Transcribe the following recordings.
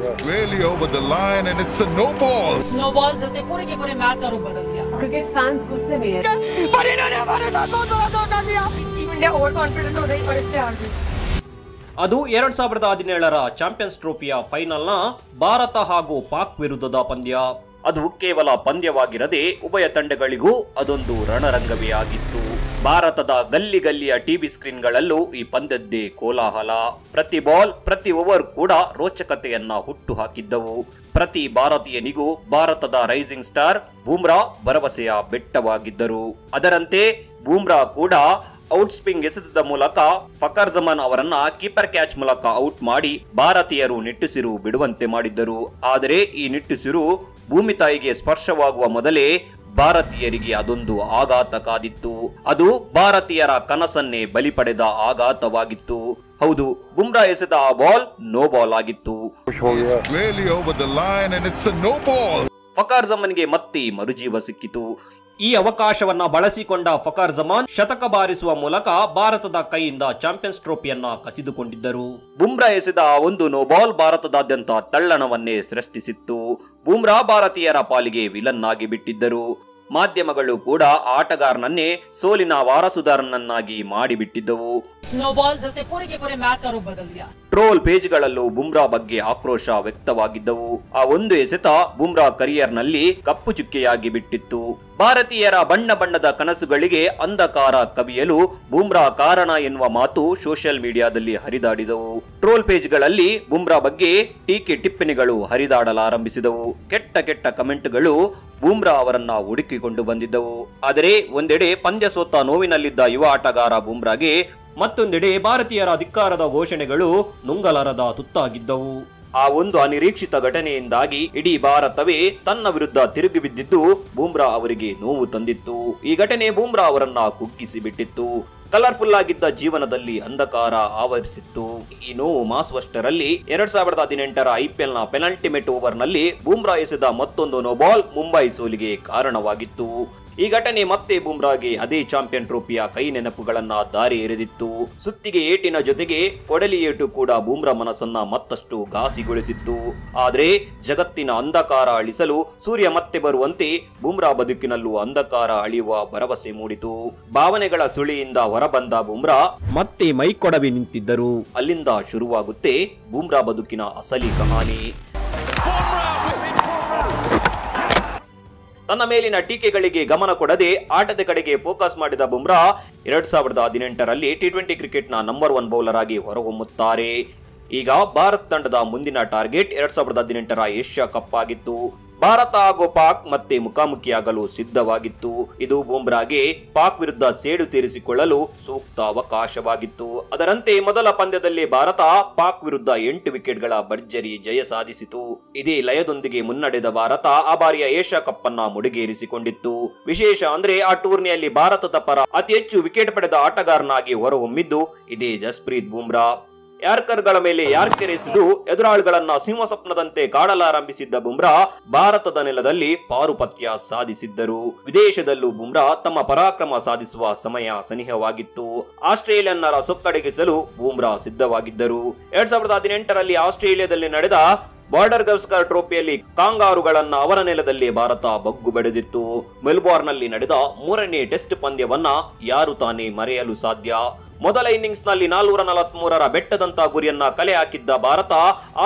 squarely over the line and it's a no ball. No ball जिसने पूरे के पूरे मैच का रुख बदल दिया. क्रिकेट फैंस गुस्से में हैं. पर इन्होंने हमारे साथ बहुत बड़ा धोखा किया. इंडिया ओवर कॉन्फिडेंट हो गई और इससे हार गई. ಅದು 2017ರ ಚಾಂಪಿಯನ್ಸ್ ಟ್ರೋಫಿಯ ಫೈನಲ್ನ ಭಾರತ ಹಾಗೂ ಪಾಕ್ ವಿರುದ್ಧದ ಪಂದ್ಯ. ಅದು ಕೇವಲ ಪಂದ್ಯವಾಗಿರದೆ ಉಭಯ ತಂಡಗಳಿಗೂ ಅದೊಂದು ರಣರಂಗವೇ ಆಗಿತ್ತು. ಭಾರತದ ಗಲ್ಲಿ ಗಲ್ಲಿಯ ಟಿವಿ ಸ್ಕ್ರೀನ್ಗಳಲ್ಲೂ ಈ ಪಂದ್ಯದ್ದೇ ಕೋಲಾಹಲ. ಪ್ರತಿ ಬಾಲ್ ಪ್ರತಿ ಓವರ್ ಕೂಡ ರೋಚಕತೆಯನ್ನ ಹುಟ್ಟು ಹಾಕಿದ್ದವು. ಪ್ರತಿ ಭಾರತೀಯನಿಗೂ ಭಾರತದ ರೈಸಿಂಗ್ ಸ್ಟಾರ್ ಬೂಮ್ರಾ ಭರವಸೆಯ ಬೆಟ್ಟವಾಗಿದ್ದರು. ಅದರಂತೆ ಬೂಮ್ರಾ ಕೂಡ ಔಟ್ ಸ್ಪಿನ್ ಎಸೆತದ ಮೂಲಕ ಫಕರ್ ಜಮಾನ್ ಅವರನ್ನ ಕೀಪರ್ ಕ್ಯಾಚ್ ಮೂಲಕ ಔಟ್ ಮಾಡಿ ಭಾರತೀಯರು ನಿಟ್ಟುಸಿರು ಬಿಡುವಂತೆ ಮಾಡಿದ್ದರು. ಆದರೆ ಈ ನಿಟ್ಟುಸಿರು ಭೂಮಿ ತಾಯಿಗೆ ಸ್ಪರ್ಶವಾಗುವ ಮೊದಲೇ ಭಾರತೀಯರಿಗೆ ಅದೊಂದು ಆಘಾತ ಕಾದಿತ್ತು. ಅದು ಭಾರತೀಯರ ಕನಸನ್ನೇ ಬಲಿ ಪಡೆದ ಆಘಾತವಾಗಿತ್ತು. ಹೌದು, ಬುಮ್ರಾ ಎಸೆದ ಆ ಬಾಲ್ ನೋ ಬಾಲ್ ಆಗಿತ್ತು. ಫಕರ್ ಜಮಾನ್ಗೆ ಮತ್ತೆ ಮರುಜೀವ ಸಿಕ್ಕಿತು. ಈ ಅವಕಾಶವನ್ನ ಬಳಸಿಕೊಂಡ ಫಕರ್ ಜಮಾನ್ ಶತಕ ಬಾರಿಸುವ ಮೂಲಕ ಭಾರತದ ಕೈಯಿಂದ ಚಾಂಪಿಯನ್ಸ್ ಟ್ರೋಫಿಯನ್ನ ಕಸಿದುಕೊಂಡಿದ್ದರು. ಬುಮ್ರಾ ಎಸೆದ ಒಂದು ನೋ ಬಾಲ್ ಭಾರತದಾದ್ಯಂತ ತಲ್ಲಣವನ್ನೇ ಸೃಷ್ಟಿಸಿತ್ತು. ಬುಮ್ರಾ ಭಾರತೀಯರ ಪಾಲಿಗೆ ವಿಲನ್ ಆಗಿ ಬಿಟ್ಟಿದ್ದರು. ಮಾಧ್ಯಮಗಳು ಕೂಡ ಆಟಗಾರನನ್ನೇ ಸೋಲಿನ ವಾರಸುದಾರನನ್ನಾಗಿ ಮಾಡಿಬಿಟ್ಟಿದ್ದವು. ಟ್ರೋಲ್ ಪೇಜ್ಗಳಲ್ಲೂ ಬುಮ್ರಾ ಬಗ್ಗೆ ಆಕ್ರೋಶ ವ್ಯಕ್ತವಾಗಿದ್ದವು. ಆ ಒಂದು ಎಸೆತ ಬುಮ್ರಾ ಕರಿಯರ್ ನಲ್ಲಿ ಕಪ್ಪು ಚುಕ್ಕೆಯಾಗಿ ಬಿಟ್ಟಿತ್ತು. ಭಾರತೀಯರ ಬಣ್ಣ ಬಣ್ಣದ ಕನಸುಗಳಿಗೆ ಅಂಧಕಾರ ಕವಿಯಲು ಬುಮ್ರಾ ಕಾರಣ ಎನ್ನುವ ಮಾತು ಸೋಷಿಯಲ್ ಮೀಡಿಯಾದಲ್ಲಿ ಹರಿದಾಡಿದವು. ಟ್ರೋಲ್ ಪೇಜ್ಗಳಲ್ಲಿ ಬುಮ್ರಾ ಬಗ್ಗೆ ಟೀಕೆ ಟಿಪ್ಪಣಿಗಳು ಹರಿದಾಡಲಾರಂಭಿಸಿದವು. ಕೆಟ್ಟ ಕೆಟ್ಟ ಕಮೆಂಟ್ಗಳು ಬುಮ್ರಾ ಅವರನ್ನ ಹುಡುಕಿಕೊಂಡು ಬಂದಿದ್ದವು. ಆದರೆ ಒಂದೆಡೆ ಪಂದ್ಯ ಸೋತ ನೋವಿನಲ್ಲಿದ್ದ ಯುವ ಆಟಗಾರ ಬುಮ್ರಾಗೆ ಮತ್ತೊಂದೆಡೆ ಭಾರತೀಯರ ಧಿಕ್ಕಾರದ ಘೋಷಣೆಗಳು ನುಂಗಲಾರದ ತುತ್ತಾಗಿದ್ದವು. ಆ ಒಂದು ಅನಿರೀಕ್ಷಿತ ಘಟನೆಯಿಂದಾಗಿ ಇಡೀ ಭಾರತವೇ ತನ್ನ ವಿರುದ್ಧ ತಿರುಗಿ ಬಿದ್ದಿದ್ದು ಬುಮ್ರಾ ಅವರಿಗೆ ನೋವು ತಂದಿತ್ತು. ಈ ಘಟನೆ ಬುಮ್ರಾ ಅವರನ್ನ ಕುಗ್ಗಿಸಿ ಬಿಟ್ಟಿತ್ತು. ಕಲರ್ಫುಲ್ ಆಗಿದ್ದ ಜೀವನದಲ್ಲಿ ಅಂಧಕಾರ ಆವರಿಸಿತ್ತು. ಈ ನೋವು ಮಾಸುವಷ್ಟರಲ್ಲಿ 2018ರ IPL ನ ಪೆನಾಲ್ಟಿಮೇಟ್ ಓವರ್ ನಲ್ಲಿ ಬುಮ್ರಾ ಎಸೆದ ಮತ್ತೊಂದು ನೋ ಬಾಲ್ ಮುಂಬೈ ಸೋಲಿಗೆ ಕಾರಣವಾಗಿತ್ತು. ಈ ಘಟನೆ ಮತ್ತೆ ಬುಮ್ರಾಗೆ ಅದೇ ಚಾಂಪಿಯನ್ ಟ್ರೋಫಿಯ ಕೈ ನೆನಪುಗಳನ್ನ ದಾರಿ ಎರೆದಿತ್ತು. ಸುತ್ತಿಗೆ ಏಟಿನ ಜೊತೆಗೆ ಕೊಡಲಿ ಏಟು ಕೂಡ ಬುಮ್ರಾ ಮನಸ್ಸನ್ನ ಮತ್ತಷ್ಟು ಘಾಸಿಗೊಳಿಸಿತ್ತು. ಆದ್ರೆ ಜಗತ್ತಿನ ಅಂಧಕಾರ ಅಳಿಸಲು ಸೂರ್ಯ ಮತ್ತೆ ಬರುವಂತೆ ಬುಮ್ರಾ ಬದುಕಿನಲ್ಲೂ ಅಂಧಕಾರ ಅಳಿಯುವ ಭರವಸೆ ಮೂಡಿತು. ಭಾವನೆಗಳ ಸುಳಿಯಿಂದ ಹೊರಬಂದ ಬುಮ್ರಾ ಮತ್ತೆ ಮೈಕೊಡವಿ ನಿಂತಿದ್ದರು. ಅಲ್ಲಿಂದ ಶುರುವಾಗುತ್ತೆ ಬುಮ್ರಾ ಬದುಕಿನ ಅಸಲಿ ಕಹಾನಿ. ತನ್ನ ಮೇಲಿನ ಟೀಕೆಗಳಿಗೆ ಗಮನ ಕೊಡದೆ ಆಟದ ಕಡೆಗೆ ಫೋಕಸ್ ಮಾಡಿದ ಬುಮ್ರಾ 2018ರಲ್ಲಿ T20 ಕ್ರಿಕೆಟ್ನ ನಂಬರ್ 1 ಬೌಲರ್ ಆಗಿ ಹೊರಹೊಮ್ಮುತ್ತಾರೆ. ಈಗ ಭಾರತ ತಂಡದ ಮುಂದಿನ ಟಾರ್ಗೆಟ್ 2018ರ ಏಷ್ಯಾ ಕಪ್ ಆಗಿತ್ತು. ಭಾರತ ಹಾಗೂ ಪಾಕ್ ಮತ್ತೆ ಮುಖಾಮುಖಿಯಾಗಲು ಸಿದ್ಧವಾಗಿತ್ತು. ಇದು ಬುಮ್ರಾಗೆ ಪಾಕ್ ವಿರುದ್ಧ ಸೇಡು ತೀರಿಸಿಕೊಳ್ಳಲು ಸೂಕ್ತ ಅವಕಾಶವಾಗಿತ್ತು. ಅದರಂತೆ ಮೊದಲ ಪಂದ್ಯದಲ್ಲಿ ಭಾರತ ಪಾಕ್ ವಿರುದ್ಧ 8 ವಿಕೆಟ್ಗಳ ಭರ್ಜರಿ ಜಯ ಸಾಧಿಸಿತು. ಇದೇ ಲಯದೊಂದಿಗೆ ಮುನ್ನಡೆದ ಭಾರತ ಆ ಬಾರಿಯ ಏಷ್ಯಾ ಕಪ್ ಅನ್ನ ಮುಡಿಗೇರಿಸಿಕೊಂಡಿತ್ತು. ವಿಶೇಷ ಅಂದ್ರೆ ಆ ಟೂರ್ನಿಯಲ್ಲಿ ಭಾರತದ ಪರ ಅತಿ ಹೆಚ್ಚು ವಿಕೆಟ್ ಪಡೆದ ಆಟಗಾರನಾಗಿ ಹೊರಹೊಮ್ಮಿದ್ದು ಇದೇ ಜಸ್ಪ್ರೀತ್ ಬುಮ್ರಾ. ಯಾರ್ಕರ್ಗಳ ಮೇಲೆ ಯಾರ್ಕರ್ ಎಸೆದು ಎದುರಾಳಿಗಳನ್ನ ಸಿಂಹ ಸ್ವಪ್ನದಂತೆ ಕಾಡಲಾರಂಭಿಸಿದ್ದ ಬುಮ್ರಾ ಭಾರತದ ನೆಲದಲ್ಲಿ ಪಾರುಪತ್ಯ ಸಾಧಿಸಿದ್ದರು. ವಿದೇಶದಲ್ಲೂ ಬುಮ್ರಾ ತಮ್ಮ ಪರಾಕ್ರಮ ಸಾಧಿಸುವ ಸಮಯ ಸನಿಹವಾಗಿತ್ತು. ಆಸ್ಟ್ರೇಲಿಯನ್ನರ ಸೊಕ್ಕಡಗಿಸಲು ಬುಮ್ರಾ ಸಿದ್ಧವಾಗಿದ್ದರು. 2018ರಲ್ಲಿ ಆಸ್ಟ್ರೇಲಿಯಾದಲ್ಲಿ ನಡೆದ ಬಾರ್ಡರ್ ಗವಾಸ್ಕರ್ ಟ್ರೋಫಿಯಲ್ಲಿ ಕಾಂಗಾರುಗಳನ್ನ ಅವರ ನೆಲದಲ್ಲಿ ಭಾರತ ಬಗ್ಗು ಬಡಿದಿತ್ತು. ಮೆಲ್ಬೋರ್ನ್ ನಲ್ಲಿ ನಡೆದ 3ನೇ ಟೆಸ್ಟ್ ಪಂದ್ಯವನ್ನ ಯಾರು ತಾನೇ ಮರೆಯಲು ಸಾಧ್ಯ. ಮೊದಲ ಇನ್ನಿಂಗ್ಸ್ ನಲ್ಲಿ 443ರ ಬೆಟ್ಟದಂತ ಗುರಿಯನ್ನ ಕಲೆ ಹಾಕಿದ್ದ ಭಾರತ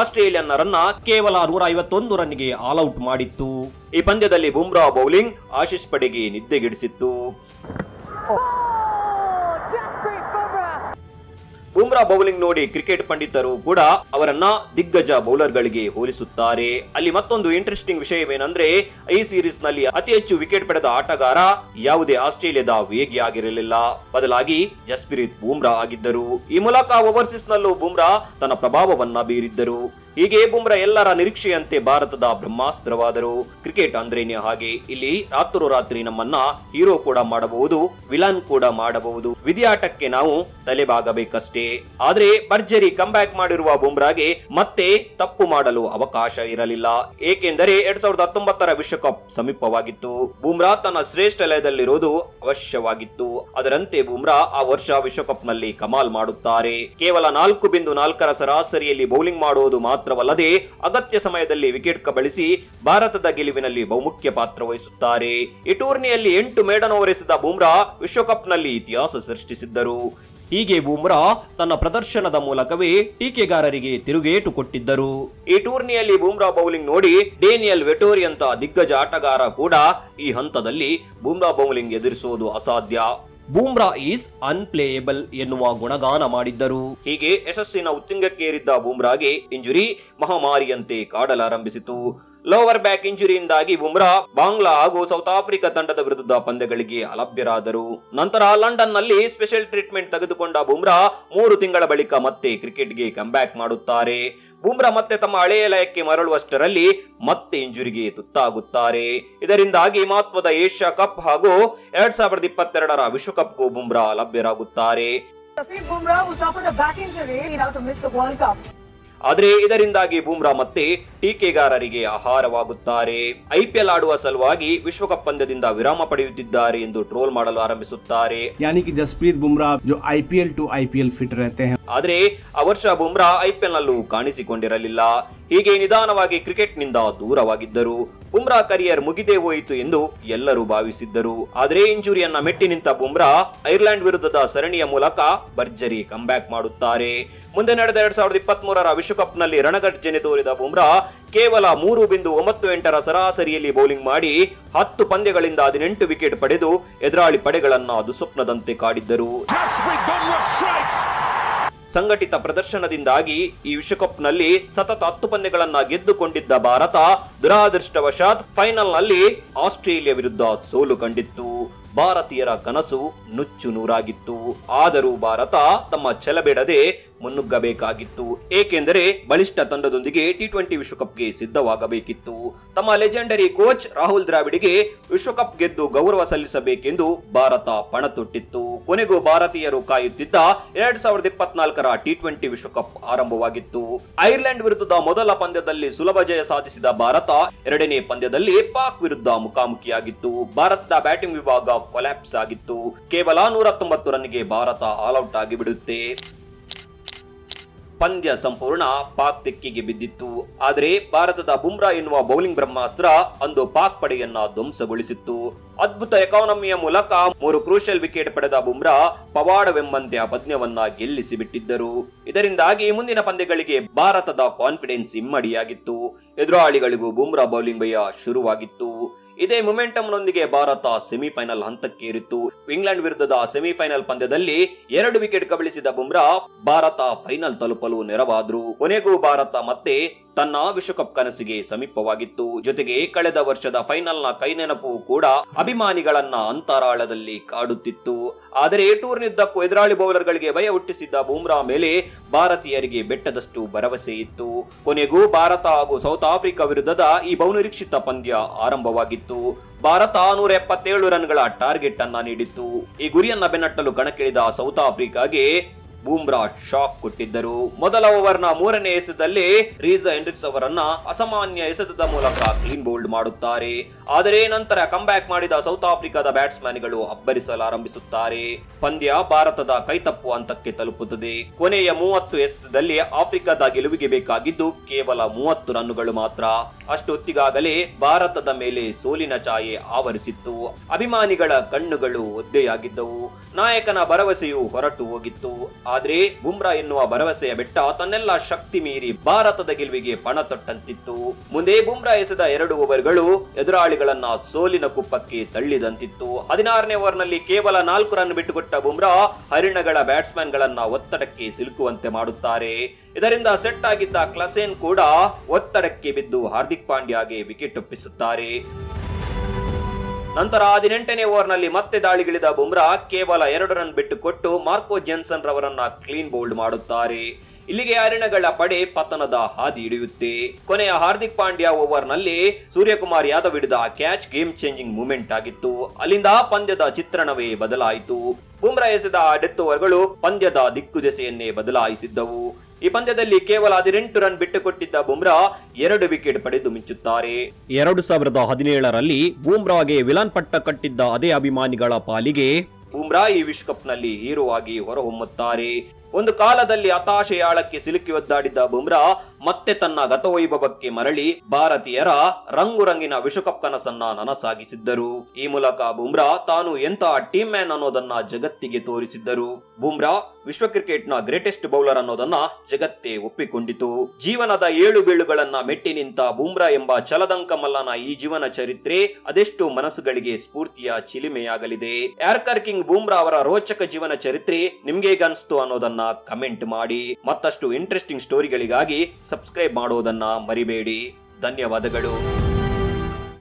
ಆಸ್ಟ್ರೇಲಿಯನ್ನರನ್ನ ಕೇವಲ 151 ರನ್ಗೆ ಆಲ್ ಔಟ್ ಮಾಡಿತ್ತು. ಈ ಪಂದ್ಯದಲ್ಲಿ ಬುಮ್ರಾ ಬೌಲಿಂಗ್ ಆಶೀಶ್ ಪಡೆಗೆ ನಿದ್ದೆಗೆಡಿಸಿತ್ತು. ಬುಮ್ರಾ ಬೌಲಿಂಗ್ ನೋಡಿ ಕ್ರಿಕೆಟ್ ಪಂಡಿತರು ಕೂಡ ಅವರನ್ನ ದಿಗ್ಗಜ ಬೌಲರ್ಗಳಿಗೆ ಹೋಲಿಸುತ್ತಾರೆ. ಅಲ್ಲಿ ಮತ್ತೊಂದು ಇಂಟ್ರೆಸ್ಟಿಂಗ್ ವಿಷಯವೇನೆಂದ್ರೆ ಈ ಸೀರೀಸ್ ನಲ್ಲಿ ಅತಿ ಹೆಚ್ಚು ವಿಕೆಟ್ ಪಡೆದ ಆಟಗಾರ ಯಾವುದೇ ಆಸ್ಟ್ರೇಲಿಯಾದ ವೇಗಿ ಆಗಿರಲಿಲ್ಲ, ಬದಲಾಗಿ ಜಸ್ಪ್ರೀತ್ ಬುಮ್ರಾ ಆಗಿದ್ದರು. ಈ ಮೂಲಕ ಓವರ್ಸೀಸ್ ನಲ್ಲೂ ಬುಮ್ರಾ ತನ್ನ ಪ್ರಭಾವವನ್ನ ಬೀರಿದ್ದರು. ಹೀಗೆ ಬುಮ್ರಾ ಎಲ್ಲರ ನಿರೀಕ್ಷೆಯಂತೆ ಭಾರತದ ಬ್ರಹ್ಮಾಸ್ತ್ರವಾದರು. ಕ್ರಿಕೆಟ್ ಅಂದ್ರೇನೆ ಹಾಗೆ. ಇಲ್ಲಿ ರಾತ್ರೋರಾತ್ರಿ ನಮ್ಮನ್ನ ಹೀರೋ ಕೂಡ ಮಾಡಬಹುದು, ವಿಲನ್ ಕೂಡ ಮಾಡಬಹುದು. ವಿಧಿಯಾಟಕ್ಕೆ ನಾವು ತಲೆಬಾಗಬೇಕಷ್ಟೇ. ಆದ್ರೆ ಭರ್ಜರಿ ಕಂಬ್ಯಾಕ್ ಮಾಡಿರುವ ಬುಮ್ರಾಗೆ ಮತ್ತೆ ತಪ್ಪು ಮಾಡಲು ಅವಕಾಶ ಇರಲಿಲ್ಲ. ಏಕೆಂದರೆ 2019ರ ವಿಶ್ವಕಪ್ ಸಮೀಪವಾಗಿತ್ತು. ಬುಮ್ರಾ ತನ್ನ ಶ್ರೇಷ್ಠ ಲಯದಲ್ಲಿರೋದು ಅವಶ್ಯವಾಗಿತ್ತು. ಅದರಂತೆ ಬುಮ್ರಾ ಆ ವರ್ಷ ವಿಶ್ವಕಪ್ ನಲ್ಲಿ ಕಮಾಲ್ ಮಾಡುತ್ತಾರೆ. ಕೇವಲ 4.4ರ ಸರಾಸರಿಯಲ್ಲಿ ಬೌಲಿಂಗ್ ಮಾಡುವುದು ಮಾತ್ರ ಮಾತ್ರವಲ್ಲದೆ ಅಗತ್ಯ ಸಮಯದಲ್ಲಿ ವಿಕೆಟ್ ಕಬಳಿಸಿ ಭಾರತದ ಗೆಲುವಿನಲ್ಲಿ ಬಹುಮುಖ್ಯ ಪಾತ್ರ ವಹಿಸುತ್ತಾರೆ. ಈ ಟೂರ್ನಿಯಲ್ಲಿ 8 ಮೇಡನ್ ಓವರ್ ಎಸೆದ ಬೂಮ್ರಾ ವಿಶ್ವಕಪ್ನಲ್ಲಿ ಇತಿಹಾಸ ಸೃಷ್ಟಿಸಿದ್ದರು. ಹೀಗೆ ಬೂಮ್ರಾ ತನ್ನ ಪ್ರದರ್ಶನದ ಮೂಲಕವೇ ಟೀಕೆಗಾರರಿಗೆ ತಿರುಗೇಟು ಕೊಟ್ಟಿದ್ದರು. ಈ ಟೂರ್ನಿಯಲ್ಲಿ ಬೂಮ್ರಾ ಬೌಲಿಂಗ್ ನೋಡಿ ಡೇನಿಯಲ್ ವೆಟೋರಿ ಅಂತ ದಿಗ್ಗಜ ಆಟಗಾರ ಕೂಡ ಈ ಹಂತದಲ್ಲಿ ಬೂಮ್ರಾ ಬೌಲಿಂಗ್ ಎದುರಿಸುವುದು ಅಸಾಧ್ಯ, ಬೂಮ್ರಾ ಈಸ್ ಅನ್ಪ್ಲೇಯಬಲ್ ಎನ್ನುವ ಗುಣಗಾನ ಮಾಡಿದ್ದರು. ಹೀಗೆ ಯಶಸ್ಸಿನ ಉತ್ತುಂಗಕ್ಕೇರಿದ್ದ ಬೂಮ್ರಾಗೆ ಇಂಜುರಿ ಮಹಾಮಾರಿಯಂತೆ ಕಾಡಲಾರಂಭಿಸಿತು. ಲೋವರ್ ಬ್ಯಾಕ್ ಇಂಜುರಿಯಿಂದಾಗಿ ಬೂಮ್ರಾ ಬಾಂಗ್ಲಾ ಹಾಗೂ ಸೌತ್ ಆಫ್ರಿಕಾ ತಂಡದ ವಿರುದ್ಧ ಪಂದ್ಯಗಳಿಗೆ ಅಲಭ್ಯರಾದರು. ನಂತರ ಲಂಡನ್ ನಲ್ಲಿ ಸ್ಪೆಷಲ್ ಟ್ರೀಟ್ಮೆಂಟ್ ತೆಗೆದುಕೊಂಡ ಬೂಮ್ರಾ 3 ತಿಂಗಳ ಬಳಿಕ ಮತ್ತೆ ಕ್ರಿಕೆಟ್ಗೆ ಕಂಬ್ಯಾಕ್ ಮಾಡುತ್ತಾರೆ. ಬೂಮ್ರಾ ಮತ್ತೆ ತಮ್ಮ ಹಳೆಯ ಲಯಕ್ಕೆ ಮರಳುವಷ್ಟರಲ್ಲಿ ಮತ್ತೆ ಇಂಜುರಿಗೆ ತುತ್ತಾಗುತ್ತಾರೆ. ಇದರಿಂದಾಗಿ ಮಹತ್ವದ ಏಷ್ಯಾ ಕಪ್ ಹಾಗೂ 2022ರ ವಿಶ್ವಕಪ್ಗೂ ಬೂಮ್ರಾ ಲಭ್ಯರಾಗುತ್ತಾರೆ. ಆದರೆ ಇದರಿಂದಾಗಿ ಬೂಮ್ರಾ ಮತ್ತೆ ಟೀಕೆಗಾರರಿಗೆ ಆಹಾರವಾಗುತ್ತಾರೆ. ಐಪಿಎಲ್ ಆಡುವ ಸಲುವಾಗಿ ವಿಶ್ವಕಪ್ ಪಂದ್ಯದಿಂದ ವಿರಾಮ ಪಡೆಯುತ್ತಿದ್ದಾರೆ ಎಂದು ಟ್ರೋಲ್ ಮಾಡಲು ಆರಂಭಿಸುತ್ತಾರೆ. यानी कि जसप्रीत बुमराह जो IPL टू IPL फिट रहते हैं. ಆದರೆ ಆ ವರ್ಷ ಬೂಮ್ರಾ ಐಪಿಎಲ್ ನಲ್ಲೂ ಕಾಣಿಸಿಕೊಂಡಿರಲಿಲ್ಲ. ಹೀಗೆ ನಿಧಾನವಾಗಿ ಕ್ರಿಕೆಟ್ ನಿಂದ ದೂರವಾಗಿದ್ದರು. ಬೂಮ್ರಾ ಕರಿಯರ್ ಮುಗಿದೇ ಹೋಯಿತು ಎಂದು ಎಲ್ಲರೂ ಭಾವಿಸಿದ್ದರು. ಆದರೆ ಇಂಜುರಿಯನ್ನ ಮೆಟ್ಟಿ ನಿಂತ ಬೂಮ್ರಾ ಐರ್ಲೆಂಡ್ ವಿರುದ್ಧದ ಸರಣಿಯ ಮೂಲಕ ಭರ್ಜರಿ ಕಂಬ್ಯಾಕ್ ಮಾಡುತ್ತಾರೆ. ಮುಂದೆ ನಡೆದ 2023ರ ವಿಶ್ವಕಪ್ ನಲ್ಲಿ ರಣಗರ್ಜನೆ ತೋರಿದ ಬೂಮ್ರಾ ಕೇವಲ 3.98ರ ಸರಾಸರಿಯಲ್ಲಿ ಬೌಲಿಂಗ್ ಮಾಡಿ 10 ಪಂದ್ಯಗಳಿಂದ 18 ವಿಕೆಟ್ ಪಡೆದು ಎದುರಾಳಿ ಪಡೆಗಳನ್ನ ದುಸ್ವಪ್ನದಂತೆ ಕಾಡಿದ್ದರು. ಸಂಘಟಿತ ಪ್ರದರ್ಶನದಿಂದಾಗಿ ಈ ವಿಶ್ವಕಪ್ ನಲ್ಲಿ ಸತತ 10 ಪಂದ್ಯಗಳನ್ನ ಗೆದ್ದುಕೊಂಡಿದ್ದ ಭಾರತ ದುರಾದೃಷ್ಟವಶಾತ್ ಫೈನಲ್ ನಲ್ಲಿ ಆಸ್ಟ್ರೇಲಿಯಾ ವಿರುದ್ಧ ಸೋಲು ಕಂಡಿತ್ತು. ಭಾರತೀಯರ ಕನಸು ನುಚ್ಚು ನೂರಾಗಿತ್ತು. ಆದರೂ ಭಾರತ ತಮ್ಮ ಛಲಬಿಡದೆ ಮುನ್ನುಗ್ಗಬೇಕಾಗಿತ್ತು. ಏಕೆಂದರೆ ಬಲಿಷ್ಠ ತಂಡದೊಂದಿಗೆ T20 ವಿಶ್ವಕಪ್ಗೆ ಸಿದ್ಧವಾಗಬೇಕಿತ್ತು. ತಮ್ಮ ಲೆಜೆಂಡರಿ ಕೋಚ್ ರಾಹುಲ್ ದ್ರಾವಿಡ್ಗೆ ವಿಶ್ವಕಪ್ ಗೆದ್ದು ಗೌರವ ಸಲ್ಲಿಸಬೇಕೆಂದು ಭಾರತ ಪಣ ತೊಟ್ಟಿತ್ತು. ಕೊನೆಗೂ ಭಾರತೀಯರು ಕಾಯುತ್ತಿದ್ದ 2024ರ T20 ವಿಶ್ವಕಪ್ ಆರಂಭವಾಗಿತ್ತು. ಐರ್ಲೆಂಡ್ ವಿರುದ್ಧದ ಮೊದಲ ಪಂದ್ಯದಲ್ಲಿ ಸುಲಭ ಜಯ ಸಾಧಿಸಿದ ಭಾರತ ಎರಡನೇ ಪಂದ್ಯದಲ್ಲಿ ಪಾಕ್ ವಿರುದ್ಧ ಮುಖಾಮುಖಿಯಾಗಿತ್ತು. ಭಾರತದ ಬ್ಯಾಟಿಂಗ್ ವಿಭಾಗ ಕೊಲ್ಯಾಪ್ಸ್ ಆಗಿತ್ತು. ಕೇವಲ 190 ರನ್ಗೆ ಭಾರತ ಆಲ್ಔಟ್ ಆಗಿ ಬಿಡುತ್ತೆ. ಪಂದ್ಯ ಸಂಪೂರ್ಣ ಪಾಕ್ ತೆಕ್ಕಿಗೆ ಬಿದ್ದಿತ್ತು. ಆದರೆ ಭಾರತದ ಬುಮ್ರಾ ಎನ್ನುವ ಬೌಲಿಂಗ್ ಬ್ರಹ್ಮಾಸ್ತ್ರ ಅಂದು ಪಾಕ್ ಪಡೆಯನ್ನ ಧ್ವಂಸಗೊಳಿಸಿತ್ತು. ಅದ್ಭುತ ಎಕಾನಮಿಯ ಮೂಲಕ 3 ಕ್ರೂಷಿಯಲ್ ವಿಕೆಟ್ ಪಡೆದ ಬುಮ್ರಾ ಪವಾಡವೆಂಬಂತೆ ಆ ಪಂದ್ಯವನ್ನ ಗೆಲ್ಲಿಸಿ ಬಿಟ್ಟಿದ್ದರು. ಇದರಿಂದಾಗಿ ಮುಂದಿನ ಪಂದ್ಯಗಳಿಗೆ ಭಾರತದ ಕಾನ್ಫಿಡೆನ್ಸ್ ಇಮ್ಮಡಿಯಾಗಿತ್ತು. ಎದುರಾಳಿಗಳಿಗೂ ಬುಮ್ರಾ ಬೌಲಿಂಗ್ ಭಯ ಶುರುವಾಗಿತ್ತು. ಇದೇ ಮೊಮೆಂಟಂನೊಂದಿಗೆ ಭಾರತ ಸೆಮಿಫೈನಲ್ ಹಂತಕ್ಕೇರಿತ್ತು. ಇಂಗ್ಲೆಂಡ್ ವಿರುದ್ಧದ ಸೆಮಿಫೈನಲ್ ಪಂದ್ಯದಲ್ಲಿ 2 ವಿಕೆಟ್ ಕಬಳಿಸಿದ ಬುಮ್ರಾ ಭಾರತ ಫೈನಲ್ ತಲುಪಲು ನೆರವಾದ್ರು. ಕೊನೆಗೂ ಭಾರತ ಮತ್ತೆ ತನ್ನ ವಿಶ್ವಕಪ್ ಕನಸಿಗೆ ಸಮೀಪವಾಗಿತ್ತು. ಜೊತೆಗೆ ಕಳೆದ ವರ್ಷದ ಫೈನಲ್ನ ಕೈನೆನಪು ಕೂಡ ಅಭಿಮಾನಿಗಳನ್ನ ಅಂತರಾಳದಲ್ಲಿ ಕಾಡುತ್ತಿತ್ತು. ಆದರೆ ಟೂರ್ನಿದ್ದಕ್ಕೂ ಎದುರಾಳಿ ಬೌಲರ್ಗಳಿಗೆ ಭಯ ಹುಟ್ಟಿಸಿದ್ದ ಬುಮ್ರಾ ಮೇಲೆ ಭಾರತೀಯರಿಗೆ ಬೆಟ್ಟದಷ್ಟು ಭರವಸೆ ಇತ್ತು. ಕೊನೆಗೂ ಭಾರತ ಹಾಗೂ ಸೌತ್ ಆಫ್ರಿಕಾ ವಿರುದ್ಧದ ಈ ಬಹುನಿರೀಕ್ಷಿತ ಪಂದ್ಯ ಆರಂಭವಾಗಿತ್ತು. ಭಾರತ 177 ರನ್ಗಳ ಟಾರ್ಗೆಟ್ ಅನ್ನ ನೀಡಿತ್ತು. ಈ ಗುರಿಯನ್ನ ಬೆನ್ನಟ್ಟಲು ಕಣಕ್ಕಿಳಿದ ಸೌತ್ ಆಫ್ರಿಕಾಗೆ ಬೂಮ್ರಾ ಶಾಕ್ ಕೊಟ್ಟಿದ್ದರು. ಮೊದಲ ಓವರ್ನ 3ನೇ ಎಸೆತದಲ್ಲಿ ರೀಸಾ ಹೆಂಡ್ರಿಕ್ಸ್ ಅವರನ್ನ ಅಸಾಮಾನ್ಯ ಎಸೆತದ ಮೂಲಕ ಕ್ಲೀನ್ ಬೌಲ್ಡ್ ಮಾಡುತ್ತಾರೆ. ಆದರೆ ನಂತರ ಕಂಬ್ಯಾಕ್ ಮಾಡಿದ ಸೌತ್ ಆಫ್ರಿಕಾದ ಬ್ಯಾಟ್ಸ್ಮನ್ಗಳು ಅಬ್ಬರಿಸಲಾರಂಭಿಸುತ್ತಾರೆ. ಪಂದ್ಯ ಭಾರತದ ಕೈತಪ್ಪು ಹಂತಕ್ಕೆ ತಲುಪುತ್ತದೆ. ಕೊನೆಯ 30 ಎಸೆತದಲ್ಲಿ ಆಫ್ರಿಕಾದ ಗೆಲುವಿಗೆ ಬೇಕಾಗಿದ್ದು ಕೇವಲ 30 ರನ್ನುಗಳು ಮಾತ್ರ. ಅಷ್ಟೊತ್ತಿಗಾಗಲೇ ಭಾರತದ ಮೇಲೆ ಸೋಲಿನ ಛಾಯೆ ಆವರಿಸಿತ್ತು. ಅಭಿಮಾನಿಗಳ ಕಣ್ಣುಗಳು ಒದ್ದೆಯಾಗಿದ್ದವು. ನಾಯಕನ ಭರವಸೆಯು ಹೊರಟು ಹೋಗಿತ್ತು. ಆದ್ರೆ ಬುಮ್ರಾ ಎನ್ನುವ ಭರವಸೆಯ ಬೆಟ್ಟ ತನ್ನೆಲ್ಲ ಶಕ್ತಿ ಮೀರಿ ಭಾರತದ ಗೆಲುವಿಗೆ ಪಣ ತೊಟ್ಟಂತಿತ್ತು. ಮುಂದೆ ಬುಮ್ರಾ ಎಸೆದ 2 ಓವರ್ಗಳು ಎದುರಾಳಿಗಳನ್ನ ಸೋಲಿನ ಕುಪ್ಪಕ್ಕೆ ತಳ್ಳಿದಂತಿತ್ತು. 16ನೇ ಓವರ್ನಲ್ಲಿ ಕೇವಲ 4 ರನ್ ಬಿಟ್ಟುಕೊಟ್ಟ ಬುಮ್ರಾ ಹರಿಣಗಳ ಬ್ಯಾಟ್ಸ್ಮನ್ ಗಳನ್ನ ಒತ್ತಡಕ್ಕೆ ಸಿಲುಕುವಂತೆ ಮಾಡುತ್ತಾರೆ. ಇದರಿಂದ ಸೆಟ್ ಆಗಿದ್ದ ಕ್ಲಸೆನ್ ಕೂಡ ಒತ್ತಡಕ್ಕೆ ಬಿದ್ದು ಹಾರ್ದಿಕ್ ಪಾಂಡ್ಯಾಗೆ ವಿಕೆಟ್ ಒಪ್ಪಿಸುತ್ತಾರೆ. ನಂತರ 18ನೇ ಓವರ್ನಲ್ಲಿ ಮತ್ತೆ ದಾಳಿಗಿಳಿದ ಬುಮ್ರಾ ಕೇವಲ 2 ರನ್ ಬಿಟ್ಟುಕೊಟ್ಟು ಮಾರ್ಕೋ ಜೆನ್ಸನ್ ರವರನ್ನ ಕ್ಲೀನ್ ಬೌಲ್ಡ್ ಮಾಡುತ್ತಾರೆ. ಇಲ್ಲಿಗೆ ಹರಿಣಗಳ ಪಡೆ ಪತನದ ಹಾದಿ ಹಿಡಿಯುತ್ತೆ. ಕೊನೆಯ ಹಾರ್ದಿಕ್ ಪಾಂಡ್ಯ ಓವರ್ನಲ್ಲಿ ಸೂರ್ಯಕುಮಾರ್ ಯಾದವ್ ಹಿಡಿದ ಕ್ಯಾಚ್ ಗೇಮ್ ಚೇಂಜಿಂಗ್ ಮೂಮೆಂಟ್ ಆಗಿತ್ತು. ಅಲ್ಲಿಂದ ಪಂದ್ಯದ ಚಿತ್ರಣವೇ ಬದಲಾಯಿತು. ಬುಮ್ರಾ ಎಸೆದ ಡೆತ್ ಓವರ್ಗಳು ಪಂದ್ಯದ ದಿಕ್ಕುದೆಸೆಯನ್ನೇ ಬದಲಾಯಿಸಿದ್ದವು. ಈ ಪಂದ್ಯದಲ್ಲಿ ಕೇವಲ 18 ರನ್ ಬಿಟ್ಟುಕೊಟ್ಟಿದ್ದ ಬುಮ್ರಾ 2 ವಿಕೆಟ್ ಪಡೆದು ಮಿಂಚುತ್ತಾರೆ. 2017ರಲ್ಲಿ ಬುಮ್ರಾಗೆ ವಿಲನ್ ಪಟ್ಟ ಕಟ್ಟಿದ್ದ ಅದೇ ಅಭಿಮಾನಿಗಳ ಪಾಲಿಗೆ ಬುಮ್ರಾ ಈ ವಿಶ್ವಕಪ್ ನಲ್ಲಿ ಹೀರೋ ಆಗಿ ಹೊರಹೊಮ್ಮುತ್ತಾರೆ. ಒಂದು ಕಾಲದಲ್ಲಿ ಹತಾಶೆಯಾಳಕ್ಕೆ ಸಿಲುಕಿ ಒದ್ದಾಡಿದ್ದ ಬುಮ್ರಾ ಮತ್ತೆ ತನ್ನ ಗತವೈಭವಕ್ಕೆ ಮರಳಿ ಭಾರತೀಯರ ರಂಗುರಂಗಿನ ವಿಶ್ವಕಪ್ ಕನಸನ್ನ ನನಸಾಗಿಸಿದ್ದರು. ಈ ಮೂಲಕ ಬುಮ್ರಾ ತಾನು ಎಂತಹ ಟೀಮ್ ಮ್ಯಾನ್ ಅನ್ನೋದನ್ನ ಜಗತ್ತಿಗೆ ತೋರಿಸಿದ್ದರು. ಬುಮ್ರಾ ವಿಶ್ವ ಕ್ರಿಕೆಟ್ ನ ಗ್ರೇಟೆಸ್ಟ್ ಬೌಲರ್ ಅನ್ನೋದನ್ನ ಜಗತ್ತೇ ಒಪ್ಪಿಕೊಂಡಿತು. ಜೀವನದ ಏಳು ಬೀಳುಗಳನ್ನ ಮೆಟ್ಟಿ ನಿಂತ ಬುಮ್ರಾ ಎಂಬ ಛಲದಂಕ ಮಲ್ಲನ ಈ ಜೀವನ ಚರಿತ್ರೆ ಅದೆಷ್ಟು ಮನಸ್ಸುಗಳಿಗೆ ಸ್ಫೂರ್ತಿಯ ಚಿಲಿಮೆಯಾಗಲಿದೆ. ಯಾರ್ಕರ್ ಕಿಂಗ್ ಬುಮ್ರಾ ಅವರ ರೋಚಕ ಜೀವನ ಚರಿತ್ರೆ ನಿಮ್ಗೆ ಹೇಗನ್ಸ್ತು ಅನ್ನೋದನ್ನ ಕಮೆಂಟ್ ಮಾಡಿ. ಮತ್ತಷ್ಟು ಇಂಟ್ರೆಸ್ಟಿಂಗ್ ಸ್ಟೋರಿಗಳಿಗಾಗಿ ಸಬ್ಸ್ಕ್ರೈಬ್ ಮಾಡೋದನ್ನ ಮರಿಬೇಡಿ. ಧನ್ಯವಾದಗಳು.